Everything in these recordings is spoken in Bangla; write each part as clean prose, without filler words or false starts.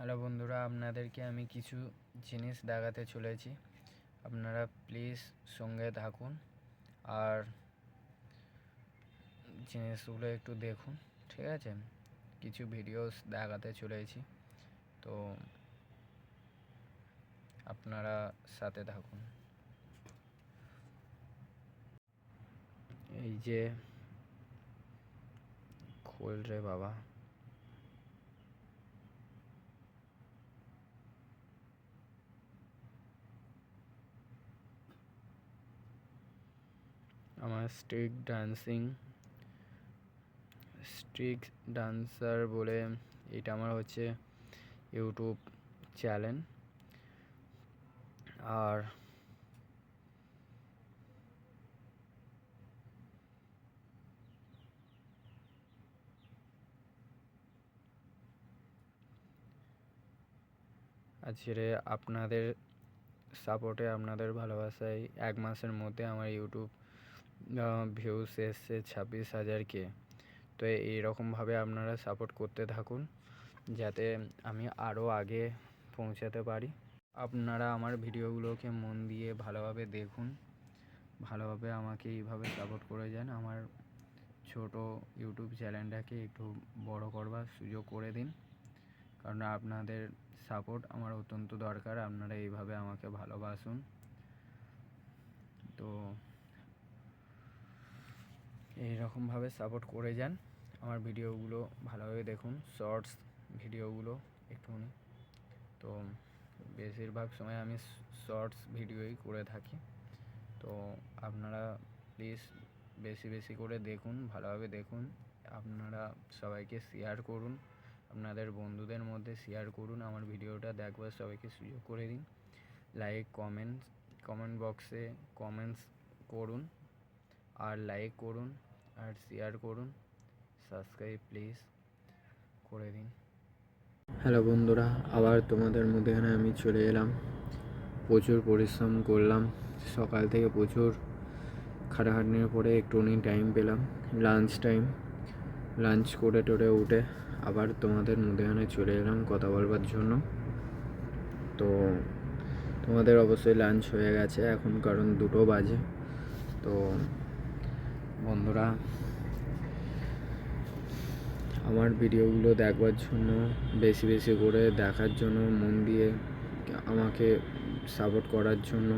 হ্যালো বন্ধুরা, আপনাদেরকে আমি কিছু জিনিস দেখাতে চলেছি। আপনারা প্লিজ সঙ্গে থাকুন আর জিনিসগুলো একটু দেখুন, ঠিক আছে? কিছু ভিডিওস দেখাতে চলেছি, তো আপনারা সাথে থাকুন। এই যে খোল রে বাবা, আমার স্ট্রিক ডান্সার বলে এটা আমার হচ্ছে ইউটিউব চ্যানেল। আর আজকে আপনাদের সাপোর্টে, আপনাদের ভালোবাসায় 1 মাসের মধ্যে আমার ইউটিউব ভিউস এসছে 26,000 কে। তো এইরকমভাবে আপনারা সাপোর্ট করতে থাকুন যাতে আমি আরও আগে পৌঁছাতে পারি। আপনারা আমার ভিডিওগুলোকে মন দিয়ে ভালোভাবে দেখুন, ভালোভাবে আমাকে এইভাবে সাপোর্ট করে যান। আমার ছোট ইউটিউব চ্যানেলটাকে একটু বড় করবার সুযোগ করে দিন, কারণ আপনাদের সাপোর্ট আমার অত্যন্ত দরকার। আপনারা এইভাবে আমাকে ভালোবাসুন। তো এইরকমভাবে সাপোর্ট করে যান, আমার ভিডিওগুলো ভালোভাবে দেখুন, শর্টস ভিডিওগুলো একটুখানি। তো বেশিরভাগ সময় আমি শর্টস ভিডিওই করে থাকি। তো আপনারা প্লিজ বেশি বেশি করে দেখুন, ভালোভাবে দেখুন। আপনারা সবাইকে শেয়ার করুন, আপনাদের বন্ধুদের মধ্যে শেয়ার করুন। আমার ভিডিওটা দেখবার সবাইকে সুযোগ করে দিন। লাইক, কমেন্ট বক্সে কমেন্টস করুন, আর লাইক করুন, আর শেয়ার করুন। সাবস্ক্রাইব প্লিজ করে দিন। হ্যালো বন্ধুরা, আবার তোমাদের মধ্যে আমি চলে এলাম। প্রচুর পরিশ্রম করলাম, সকাল থেকে প্রচুর খাটাখাটনির পরে একটুখানি টাইম পেলাম, লাঞ্চ করে টোরে উঠে আবার তোমাদের মধ্যে চলে এলাম কথা বলবার জন্য। তো তোমাদের অবশ্যই লাঞ্চ হয়ে গেছে এখন, কারণ 2টো বাজে। তো বন্ধুরা, আমার ভিডিওগুলো দেখবার জন্য, বেশি বেশি করে দেখার জন্য, মন দিয়ে আমাকে সাপোর্ট করার জন্য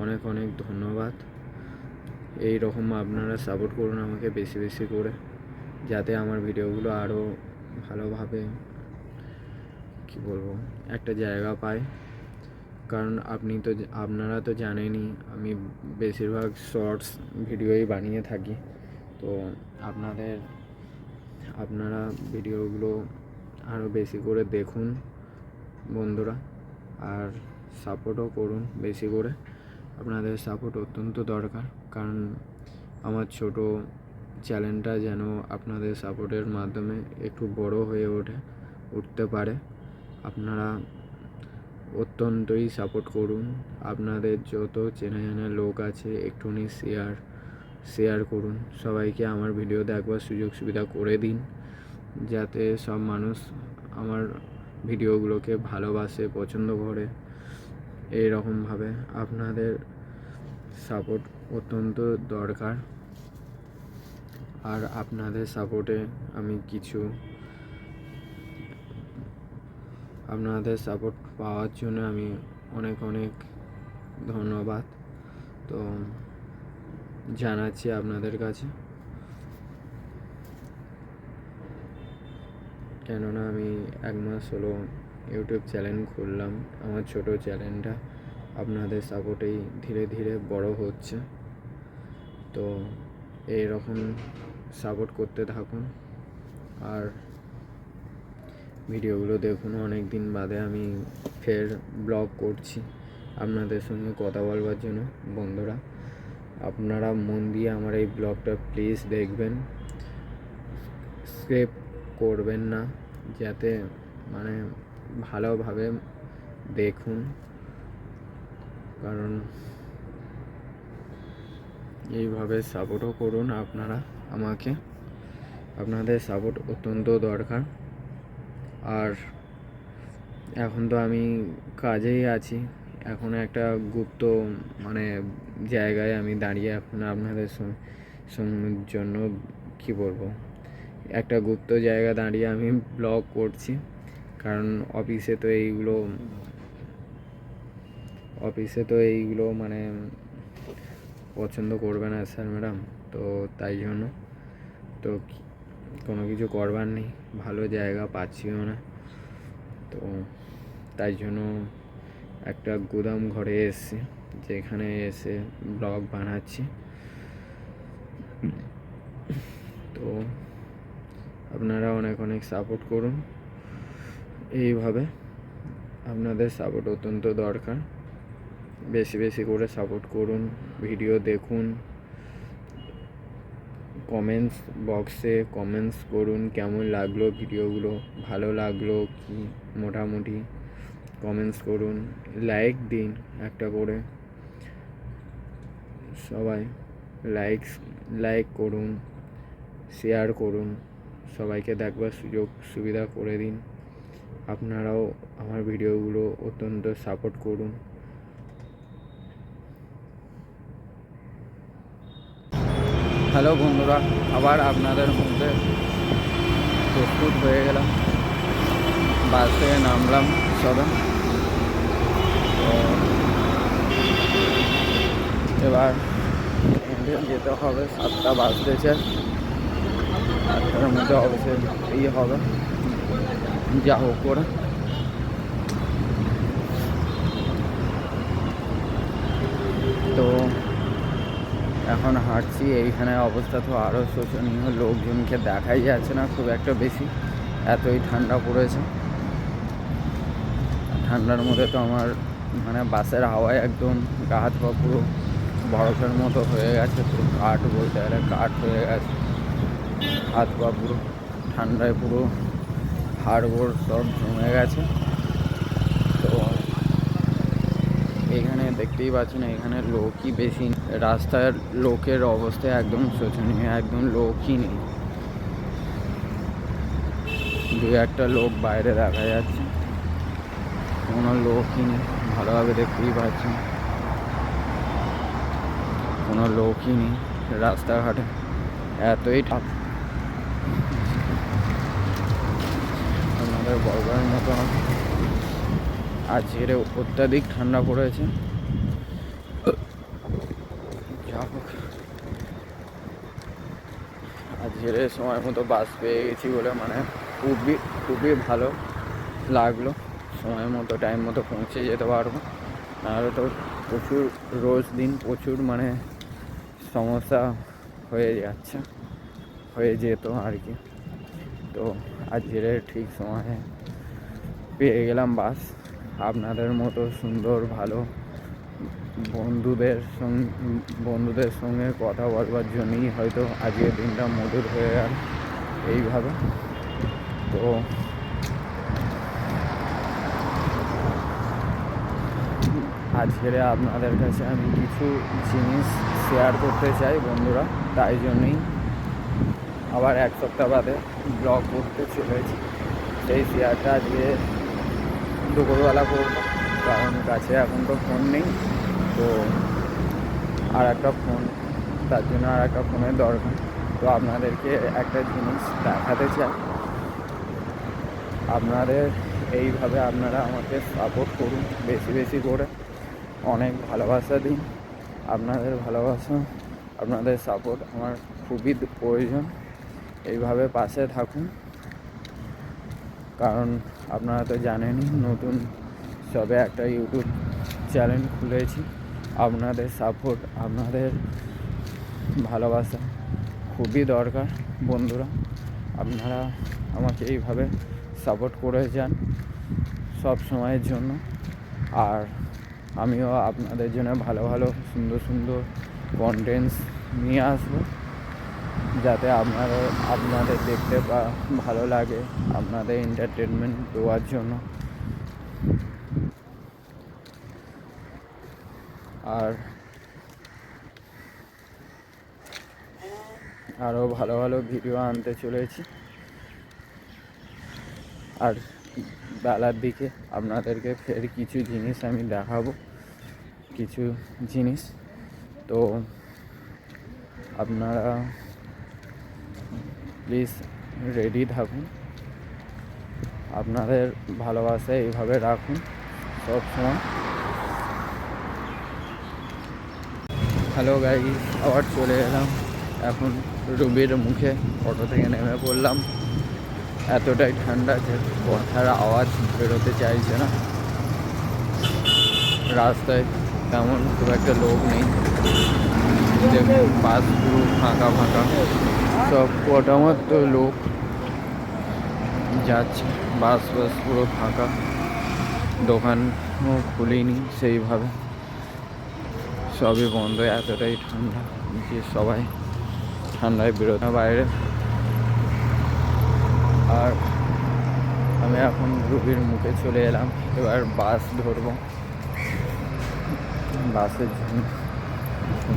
অনেক অনেক ধন্যবাদ। এই রকম আপনারা সাপোর্ট করুন আমাকে বেশি বেশি করে, যাতে আমার ভিডিওগুলো আরও ভালোভাবে একটা জায়গা পায়। কারণ আপনারা তো জানেনই আমি বেশিরভাগ শর্টস ভিডিওই বানিয়ে থাকি। তো আপনারা ভিডিওগুলো আরও বেশি করে দেখুন বন্ধুরা, আর সাপোর্টও করুন বেশি করে। আপনাদের সাপোর্ট অত্যন্ত দরকার, কারণ আমার ছোট চ্যানেলটা যেন আপনাদের সাপোর্টের মাধ্যমে একটু বড় হয়ে উঠতে পারে। আপনারা অত্যন্তই সাপোর্ট করুন। আপনাদের যত চেনা জানা লোক আছে একটুখানি শেয়ার করুন, সবাইকে আমার ভিডিও দেখবার সুযোগ সুবিধা করে দিন, যাতে সব মানুষ আমার ভিডিওগুলোকে ভালোবাসে, পছন্দ করে। এইরকমভাবে আপনাদের সাপোর্ট অত্যন্ত দরকার। আর আপনাদের সাপোর্টে আপনাদের সাপোর্ট পাওয়ার জন্য আমি অনেক অনেক ধন্যবাদ তো জানাচ্ছি আপনাদের কাছে। কেননা আমি 1 মাস হলো ইউটিউব চ্যানেল খুললাম, আমার ছোট চ্যানেলটা আপনাদের সাপোর্টেই ধীরে ধীরে বড় হচ্ছে। তো এইরকম সাপোর্ট করতে থাকুন আর ভিডিওগুলো দেখুন। অনেক দিন বাদে আমি ফের ব্লগ করছি আপনাদের সঙ্গে কথা বলবার জন্য। বন্ধুরা, আপনারা মন দিয়ে আমার এই ব্লগটা প্লিজ দেখবেন, স্কিপ করবেন না, যাতে ভালোভাবে দেখুন। কারণ এইভাবে সাপোর্টও করুন আপনারা আমাকে, আপনাদের সাপোর্ট অত্যন্ত দরকার। আর এখন তো আমি কাজেই আছি, এখন একটা গুপ্ত মানে জায়গায় আমি দাঁড়িয়ে এখন আপনাদের জন্য কী বলবো, একটা গুপ্ত জায়গা দাঁড়িয়ে আমি ব্লগ করছি। কারণ অফিসে তো এইগুলো মানে পছন্দ করবে না স্যার ম্যাডাম, তো তাই জন্য তো কোনো কিছু করবার নেই, ভালো জায়গা পাচ্ছিও না, তো তাই জন্য একটা গুদাম ঘরে এসেছি, যেখানে এসে ব্লগ বানাচ্ছি। তো আপনারা অনেক অনেক সাপোর্ট করুন, এইভাবে আপনাদের সাপোর্ট অত্যন্ত দরকার, বেশি বেশি করে সাপোর্ট করুন, ভিডিও দেখুন, কমেন্টস বক্সে কমেন্টস করুন কেমন লাগলো ভিডিওগুলো, ভালো লাগলো কি মোটামুটি কমেন্টস করুন, লাইক দিন একটা করে, সবাই লাইক করুন, শেয়ার করুন, সবাইকে দেখবার সুযোগ সুবিধা করে দিন। আপনারাও আমার ভিডিওগুলো অত্যন্ত সাপোর্ট করুন। হ্যালো বন্ধুরা, আবার আপনাদের মধ্যে প্রস্তুত হয়ে গেলাম, বাস থেকে নামলাম সবে। তো এবার যেতে হবে, 7টা বাজতেছে, 8টার মধ্যে অবশ্যই হবে, যা হোক করে। তো এখন হাঁটছি, এইখানে অবস্থা তো আরও শোচনীয়, লোকজনকে দেখাই যাচ্ছে না খুব একটা বেশি, এতই ঠান্ডা পড়েছে। ঠান্ডার মধ্যে তো আমার মানে বাসের হাওয়ায় একদম গা হাত পা পুরো বরফের মতো হয়ে গেছে, পুরো কাঠ বলতে গেলে কাঠ হয়ে গেছে, হাত পা পুরো ঠান্ডায় পুরো হাড়গোড় সব জমে গেছে। তো এখানে দেখতেই পাচ্ছেন, এখানে লোকই বেশি, রাস্তার লোকের অবস্থা একদম শোচনীয়, একদম লোকই নেই, 2-1টা লোক বাইরে দেখা যাচ্ছে, কোনো লোকই নেই, ভালোভাবে দেখতেই পাচ্ছেন কোনো লোকই নেই রাস্তাঘাটে, এতই আপনাদের বলবার মতো আজকের অত্যাধিক ঠান্ডা পড়েছে। যা হোক, আজকের সময় মতো বাস পেয়ে গেছি বলে মানে খুবই ভালো লাগলো, সময় মতো টাইম মতো পৌঁছে যেতে পারবো, নাহলে তো প্রচুর মানে সমস্যা হয়ে যেত আর কি। তো আজকের ঠিক সময়ে পেয়ে গেলাম বাস, আপনাদের মতো সুন্দর ভালো বন্ধুদের সঙ্গে কথা বলবার জন্যই হয়তো আজকের দিনটা মধুর হয়ে গেল এইভাবে। তো আজকের আপনাদের কাছে আমি কিছু জিনিস শেয়ার করতে চাই বন্ধুরা, তাই জন্যই আবার 1 সপ্তাহ বাদে ব্লগ করতে চলেছি। সেই শেয়ারটা আজকে দুপুরবেলা করবো, কারণ কাছে এখন তো ফোন নেই, তো আর একটা ফোন, তার জন্য আর একটা ফোনের দরকার। তো আপনাদেরকে একটা জিনিস দেখাতে চাই, আপনাদের এইভাবে আপনারা আমাকে সাপোর্ট করুন বেশি বেশি করে, অনেক ভালোবাসা দিন, আপনাদের ভালোবাসা আপনাদের সাপোর্ট আমার খুবই প্রয়োজন, এইভাবে পাশে থাকুন। কারণ আপনারা তো জানেনই, নতুন সবে একটা ইউটিউব চ্যানেল খুলেছি, আপনাদের সাপোর্ট আপনাদের ভালোবাসা খুবই দরকার বন্ধুরা, আপনারা আমাকে এইভাবে সাপোর্ট করে যান সব সময়ের জন্য। আর আমিও আপনাদের জন্য ভালো সুন্দর কন্টেন্টস নিয়ে আসবো, যাতে আপনাদের দেখতে ভালো লাগে, আপনাদের এন্টারটেনমেন্ট দেওয়ার জন্য। আর আরও ভালো ভিডিও আনতে চলেছি। আর বেলার দিকে আপনাদেরকে ফের কিছু জিনিস আমি দেখাবো, কিছু জিনিস। তো আপনারা প্লিজ রেডি থাকুন, আপনাদের ভালোবাসা এইভাবে রাখুন সব সময়। হ্যালো গাইস, আবার চলে এলাম এখন রুবির মুখে। অটো থেকে নেমে পড়লাম, এতটাই ঠান্ডা যে কথার আওয়াজ বেরোতে চাইছে না। রাস্তায় তেমন খুব একটা লোক নেই, বাস পুরো ফাঁকা ফাঁকা, সব কটা মতো লোক যাচ্ছে, বাস পুরো ফাঁকা, দোকানও খুলিনি সেইভাবে, সবই বন্ধ। এতটাই ঠান্ডা যে সবাই ঠান্ডায় বেরোতে বাইরে। আর আমি এখন রুবির মুখে চলে এলাম, এবার বাস ধরবো। বাসের জন্য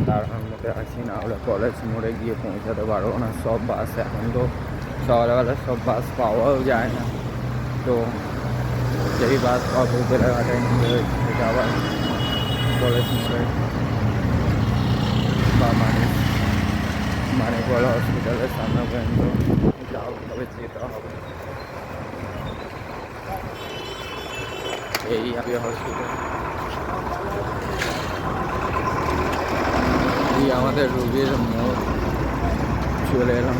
তার মধ্যে আছি, না হলে কলেজ মোড়ে গিয়ে পৌঁছাতে পারবো না। সব বাস এখন তো সকালবেলা সব বাস পাওয়াও যায় না, তো যেই বাস পাবো বেলাঘাটায় নিয়ে থেকে আবার কলেজ মোড়ে বা মানিকওয়ালা হসপিটালের সামনে পর্যন্ত যাওয়া যেতে হবে। এই হসপিটাল, এই আমাদের রুগীর মোড় চলে এলাম।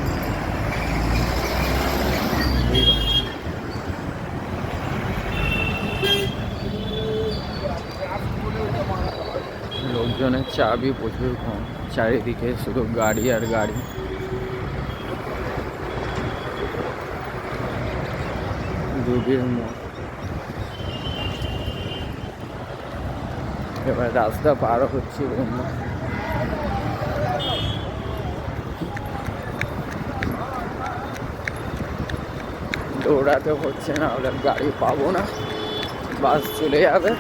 লোকজনের চাপই প্রচুর কম, চারিদিকে শুধু গাড়ি আর গাড়ি। রুগীর মোড়, এবার রাস্তা পার হচ্ছি বন্ধু। দৌড়াতে হচ্ছে, না হলে গাড়ি পাবো না, বাস চলে যাবে।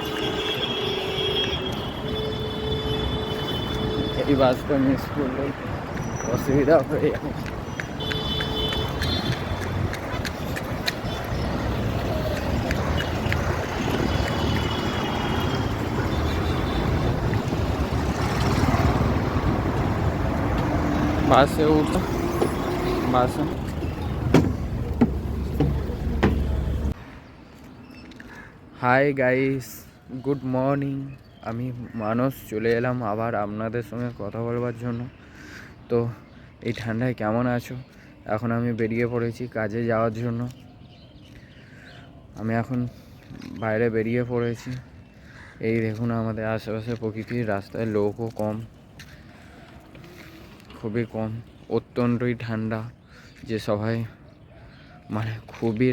এই বাসটা মিস করলে অসুবিধা হয়ে যাবে। বাসে উঠো, বাসে হাই গাইস, গুড মর্নিং। আমি মানস চলে এলাম আবার আপনাদের সঙ্গে কথা বলবার জন্য। তো এই ঠান্ডায় কেমন আছো? এখন আমি বেরিয়ে পড়েছি কাজে যাওয়ার জন্য। আমি এখন বাইরে বেরিয়ে পড়েছি। এই দেখুন আমাদের আশেপাশে প্রকৃতি, রাস্তায় লোকও কম, খুবই কম, অত্যন্তই ঠান্ডা, যে সবাই মানে খুবই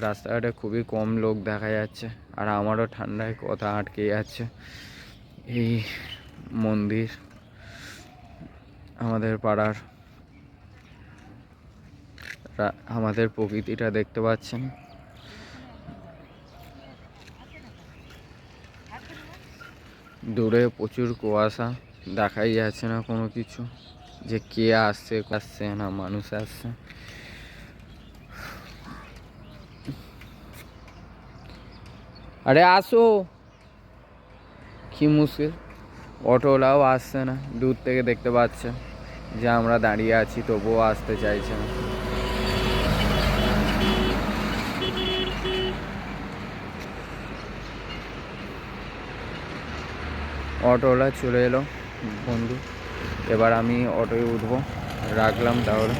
রাস্তাঘাটে খুবই কম লোক দেখা যাচ্ছে। আর আমারও ঠান্ডায় কথা আটকে যাচ্ছে। এই মন্দির আমাদের পাড়ার, আমাদের প্রকৃতিটা দেখতে পাচ্ছেন। দূরে প্রচুর কুয়াশা, দেখাই যাচ্ছে না কোনো কিছু, যে কে আসছে না মানুষ আসছে। আরে আসো, কি মুশকিল, অটোওয়ালাও আসছে না, দূর থেকে দেখতে পাচ্ছে যে আমরা দাঁড়িয়ে আছি, তবুও আসতে চাইছে না। অটোওয়ালা চলে এলো বন্ধু, এবার আমি অটোয় উঠবো, রাখলাম তাহলে।